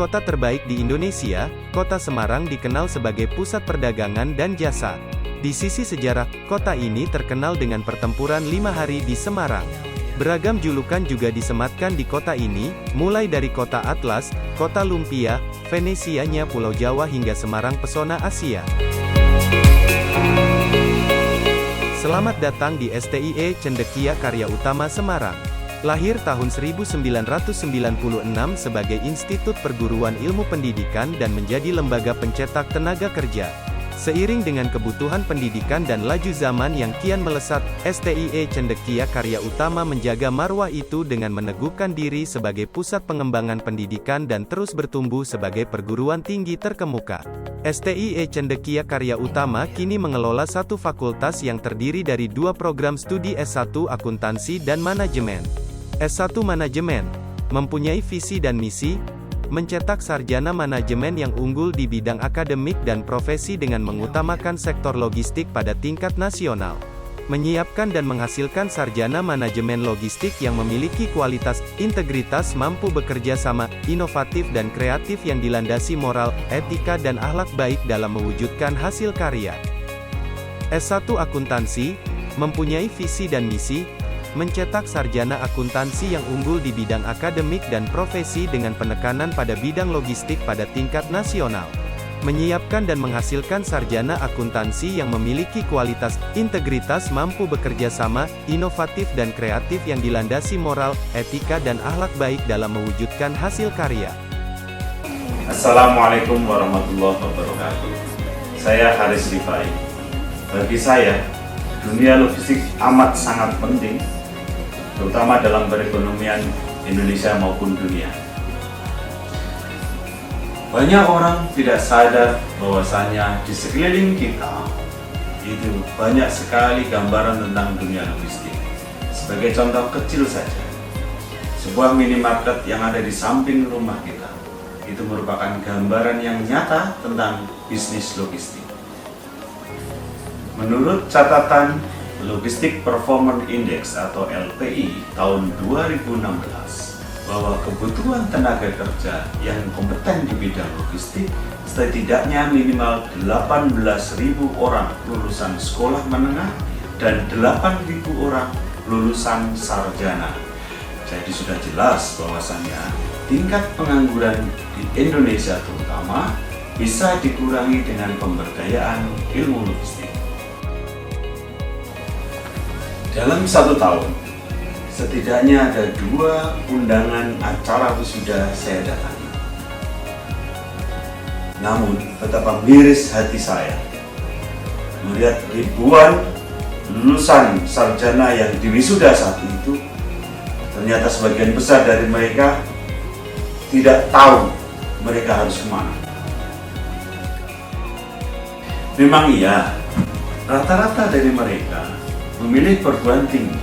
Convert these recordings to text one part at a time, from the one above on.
kota terbaik di Indonesia, Kota Semarang dikenal sebagai pusat perdagangan dan jasa. Di sisi sejarah, kota ini terkenal dengan pertempuran 5 hari di Semarang. Beragam julukan juga disematkan di kota ini, mulai dari Kota Atlas, Kota Lumpia, Venesianya Pulau Jawa hingga Semarang Pesona Asia. Selamat datang di STIE Cendekia Karya Utama Semarang. Lahir tahun 1996 sebagai Institut Perguruan Ilmu Pendidikan dan menjadi lembaga pencetak tenaga kerja. Seiring dengan kebutuhan pendidikan dan laju zaman yang kian melesat, STIE Cendekia Karya Utama menjaga marwah itu dengan meneguhkan diri sebagai pusat pengembangan pendidikan dan terus bertumbuh sebagai perguruan tinggi terkemuka. STIE Cendekia Karya Utama kini mengelola satu fakultas yang terdiri dari 2 program studi S1 Akuntansi dan Manajemen. S1 Manajemen mempunyai visi dan misi mencetak sarjana manajemen yang unggul di bidang akademik dan profesi dengan mengutamakan sektor logistik pada tingkat nasional. Menyiapkan dan menghasilkan sarjana manajemen logistik yang memiliki kualitas, integritas, mampu bekerja sama, inovatif dan kreatif yang dilandasi moral, etika dan akhlak baik dalam mewujudkan hasil karya. S1 Akuntansi mempunyai visi dan misi mencetak sarjana akuntansi yang unggul di bidang akademik dan profesi dengan penekanan pada bidang logistik pada tingkat nasional. Menyiapkan dan menghasilkan sarjana akuntansi yang memiliki kualitas, integritas, mampu bekerja sama, inovatif dan kreatif yang dilandasi moral, etika dan akhlak baik dalam mewujudkan hasil karya. Assalamualaikum warahmatullahi wabarakatuh. Saya Haris Rifai. Bagi saya, dunia logistik amat sangat penting, terutama dalam perekonomian Indonesia maupun dunia. Banyak orang tidak sadar bahwasanya di sekeliling kita itu banyak sekali gambaran tentang dunia logistik. Sebagai contoh kecil saja, sebuah minimarket yang ada di samping rumah kita itu merupakan gambaran yang nyata tentang bisnis logistik. Menurut catatan Logistic Performance Index atau LPI tahun 2016, bahwa kebutuhan tenaga kerja yang kompeten di bidang logistik setidaknya minimal 18.000 orang lulusan sekolah menengah dan 8.000 orang lulusan sarjana. Jadi sudah jelas bahwasannya tingkat pengangguran di Indonesia terutama bisa dikurangi dengan pemberdayaan ilmu logistik. Dalam 1 tahun, setidaknya ada 2 undangan acara wisuda saya datangi. Namun, betapa miris hati saya melihat ribuan lulusan sarjana yang diwisuda saat itu, ternyata sebagian besar dari mereka tidak tahu mereka harus kemana. Memang iya, rata-rata dari mereka memilih perguruan tinggi,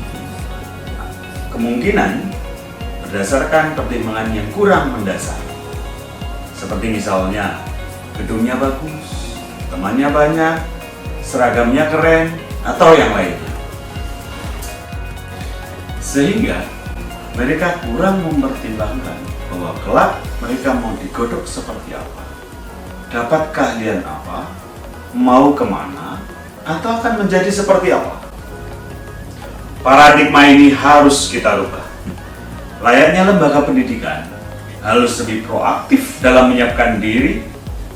kemungkinan berdasarkan pertimbangan yang kurang mendasar, seperti misalnya gedungnya bagus, temannya banyak, seragamnya keren, atau yang lainnya. Sehingga mereka kurang mempertimbangkan bahwa kelak mereka mau digodok seperti apa, dapat keahlian apa, mau kemana, atau akan menjadi seperti apa. Paradigma ini harus kita rubah. Layaknya lembaga pendidikan harus lebih proaktif dalam menyiapkan diri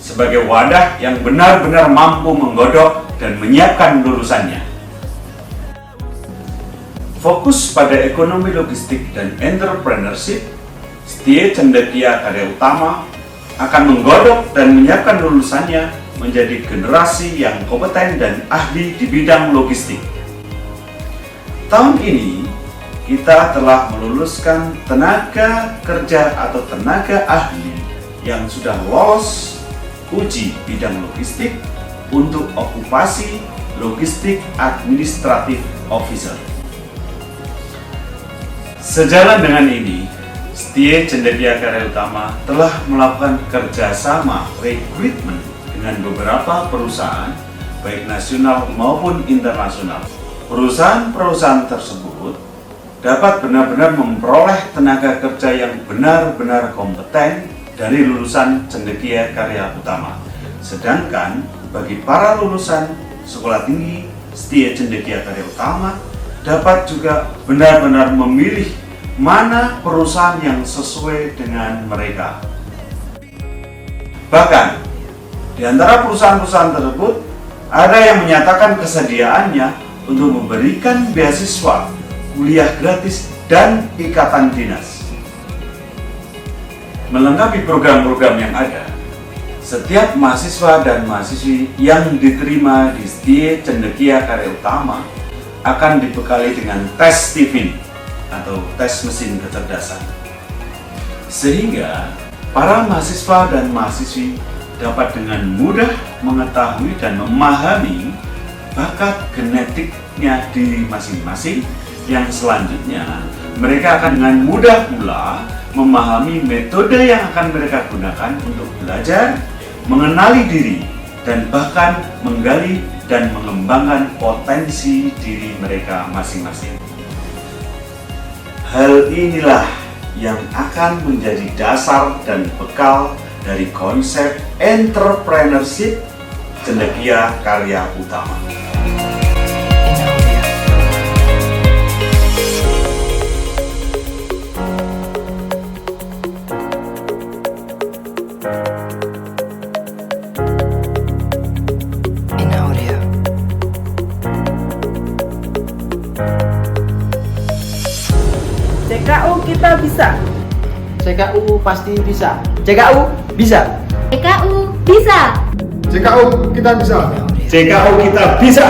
sebagai wadah yang benar-benar mampu menggodok dan menyiapkan lulusannya. Fokus pada ekonomi logistik dan entrepreneurship, STIE Cendekia Karya Utama akan menggodok dan menyiapkan lulusannya menjadi generasi yang kompeten dan ahli di bidang logistik. Tahun ini, kita telah meluluskan tenaga kerja atau tenaga ahli yang sudah lolos uji bidang logistik untuk okupasi Logistik Administratif Officer. Sejalan dengan ini, STIE Cendekia Karya Utama telah melakukan kerjasama rekrutmen dengan beberapa perusahaan, baik nasional maupun internasional. Perusahaan-perusahaan tersebut dapat benar-benar memperoleh tenaga kerja yang benar-benar kompeten dari lulusan Cendekia Karya Utama. Sedangkan bagi para lulusan Sekolah Tinggi Setia Cendekia Karya Utama dapat juga benar-benar memilih mana perusahaan yang sesuai dengan mereka. Bahkan di antara perusahaan-perusahaan tersebut ada yang menyatakan kesediaannya untuk memberikan beasiswa, kuliah gratis, dan ikatan dinas. Melengkapi program-program yang ada, setiap mahasiswa dan mahasiswi yang diterima di Setia Cendekia Karya Utama akan dibekali dengan tes TIFIN atau tes mesin kecerdasan. Sehingga para mahasiswa dan mahasiswi dapat dengan mudah mengetahui dan memahami bakat genetiknya diri masing-masing, yang selanjutnya mereka akan dengan mudah pula memahami metode yang akan mereka gunakan untuk belajar, mengenali diri, dan bahkan menggali dan mengembangkan potensi diri mereka masing-masing. Hal inilah yang akan menjadi dasar dan bekal dari konsep entrepreneurship Cendekia Karya Utama. CKU kita bisa. CKU pasti bisa. CKU bisa. CKU bisa. CKU kita bisa. CKU kita bisa.